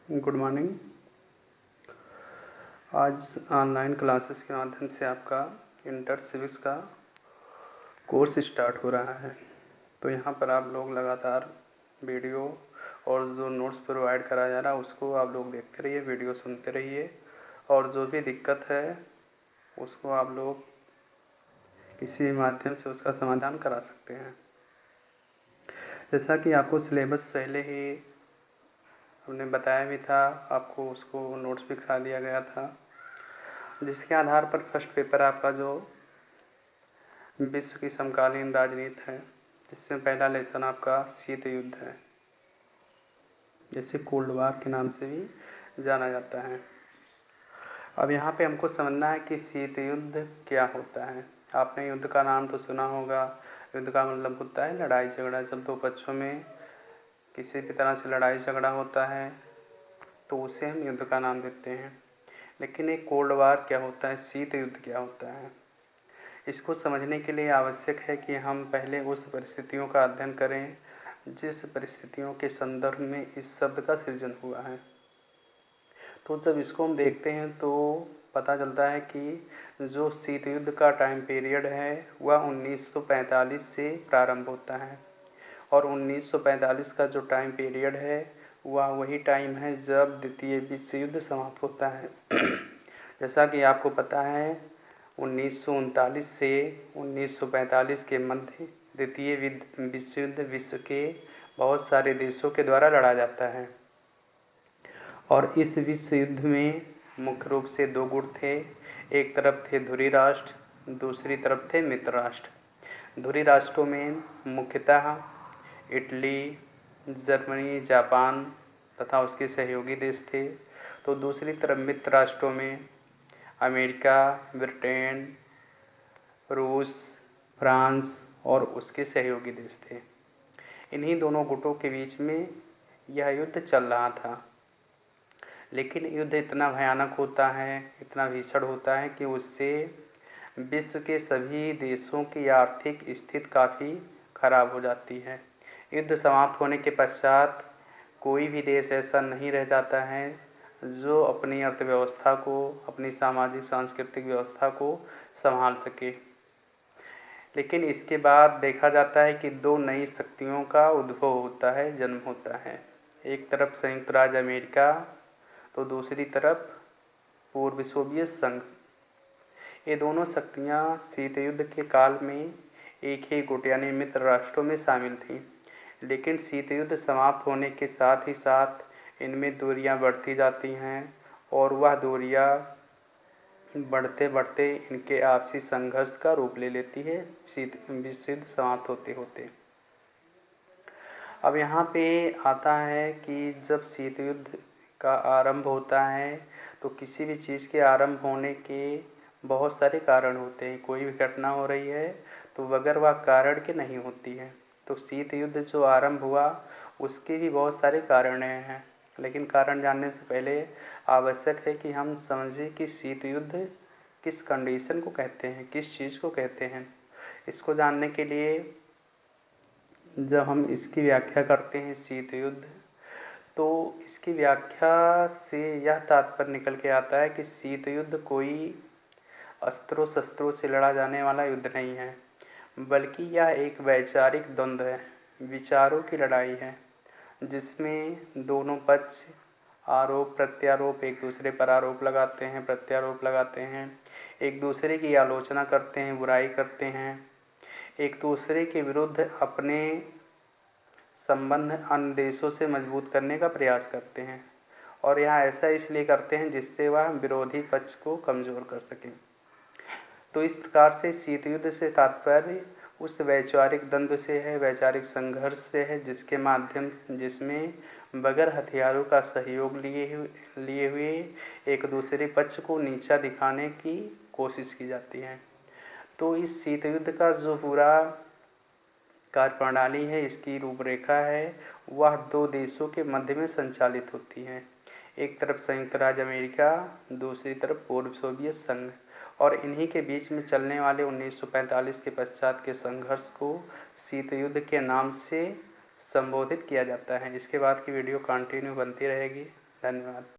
Good morning. आज online classes के माध्यम से आपका इंटर सिविक्स का कोर्स स्टार्ट हो रहा है। तो यहाँ पर आप लोग लगातार वीडियो और जो नोट्स प्रोवाइड कराया जा रहा है उसको आप लोग देखते रहिए, वीडियो सुनते रहिए और जो भी दिक्कत है उसको आप लोग किसी भी माध्यम से उसका समाधान करा सकते हैं। जैसा कि आपको सिलेबस पहले ही हमने बताया भी था, आपको उसको नोट्स भी करा दिया गया था, जिसके आधार पर फर्स्ट पेपर आपका जो विश्व की समकालीन राजनीति है, जिसमें पहला लेसन आपका शीत युद्ध है, जिसे कोल्ड वार के नाम से भी जाना जाता है। अब यहाँ पे हमको समझना है कि शीत युद्ध क्या होता है। आपने युद्ध का नाम तो सुना होगा। युद्ध का मतलब होता है लड़ाई झगड़ा। जब दो पक्षों में किसी भी तरह से लड़ाई झगड़ा होता है तो उसे हम युद्ध का नाम देते हैं। लेकिन एक कोल्ड वार क्या होता है, शीत युद्ध क्या होता है, इसको समझने के लिए आवश्यक है कि हम पहले उस परिस्थितियों का अध्ययन करें जिस परिस्थितियों के संदर्भ में इस शब्द का सृजन हुआ है। तो जब इसको हम देखते हैं तो पता चलता है कि जो शीत युद्ध का टाइम पीरियड है वह 1945 से प्रारंभ होता है और 1945 का जो टाइम पीरियड है वह वही टाइम है जब द्वितीय विश्व युद्ध समाप्त होता है। जैसा कि आपको पता है 1939 से 1945 के मध्य द्वितीय विश्व युद्ध विश्व के बहुत सारे देशों के द्वारा लड़ा जाता है और इस विश्व युद्ध में मुख्य रूप से दो गुट थे। एक तरफ थे धुरी राष्ट्र, दूसरी तरफ थे मित्र राष्ट्र। धुरी राष्ट्रों में मुख्यतः इटली, जर्मनी, जापान तथा उसके सहयोगी देश थे। तो दूसरी तरफ मित्र राष्ट्रों में अमेरिका, ब्रिटेन, रूस, फ्रांस और उसके सहयोगी देश थे। इन्हीं दोनों गुटों के बीच में यह युद्ध चल रहा था। लेकिन युद्ध इतना भयानक होता है, इतना भीषण होता है कि उससे विश्व के सभी देशों की आर्थिक स्थिति काफ़ी खराब हो जाती है। युद्ध समाप्त होने के पश्चात कोई भी देश ऐसा नहीं रह जाता है जो अपनी अर्थव्यवस्था को, अपनी सामाजिक सांस्कृतिक व्यवस्था को संभाल सके। लेकिन इसके बाद देखा जाता है कि दो नई शक्तियों का उद्भव होता है, जन्म होता है। एक तरफ संयुक्त राज्य अमेरिका तो दूसरी तरफ पूर्व सोवियत संघ। ये दोनों शक्तियाँ शीत युद्ध के काल में एक ही गुट यानी मित्र राष्ट्रों में शामिल थीं। लेकिन शीत युद्ध समाप्त होने के साथ ही साथ इनमें दूरियां बढ़ती जाती हैं और वह दूरियां बढ़ते बढ़ते इनके आपसी संघर्ष का रूप ले लेती है विश्व युद्ध समाप्त होते होते। अब यहाँ पे आता है कि जब शीत युद्ध का आरंभ होता है तो किसी भी चीज़ के आरंभ होने के बहुत सारे कारण होते हैं। कोई भी घटना हो रही है तो बगैर वह कारण के नहीं होती है। तो शीत युद्ध जो आरंभ हुआ उसके भी बहुत सारे कारण हैं। लेकिन कारण जानने से पहले आवश्यक है कि हम समझें कि शीत युद्ध किस कंडीशन को कहते हैं, किस चीज़ को कहते हैं। इसको जानने के लिए जब हम इसकी व्याख्या करते हैं शीत युद्ध, तो इसकी व्याख्या से यह तात्पर्य निकल के आता है कि शीत युद्ध कोई अस्त्रों शस्त्रों से लड़ा जाने वाला युद्ध नहीं है, बल्कि यह एक वैचारिक द्वंद्व है, विचारों की लड़ाई है, जिसमें दोनों पक्ष आरोप प्रत्यारोप एक दूसरे पर आरोप लगाते हैं, प्रत्यारोप लगाते हैं, एक दूसरे की आलोचना करते हैं, बुराई करते हैं, एक दूसरे के विरुद्ध अपने संबंध अन्य देशों से मजबूत करने का प्रयास करते हैं और यह ऐसा इसलिए करते हैं जिससे वह विरोधी पक्ष को कमज़ोर कर सकें। तो इस प्रकार से शीत युद्ध से तात्पर्य उस वैचारिक द्वंद्व से है, वैचारिक संघर्ष से है, जिसके माध्यम जिसमें बगैर हथियारों का सहयोग लिए हुए एक दूसरे पक्ष को नीचा दिखाने की कोशिश की जाती है। तो इस शीत युद्ध का जो पूरा कार्यप्रणाली है, इसकी रूपरेखा है, वह दो देशों के मध्य में संचालित होती है। एक तरफ संयुक्त राज्य अमेरिका, दूसरी तरफ पूर्व सोवियत संघ। और इन्हीं के बीच में चलने वाले 1945 के पश्चात के संघर्ष को शीत युद्ध के नाम से संबोधित किया जाता है। इसके बाद की वीडियो कंटिन्यू बनती रहेगी। धन्यवाद।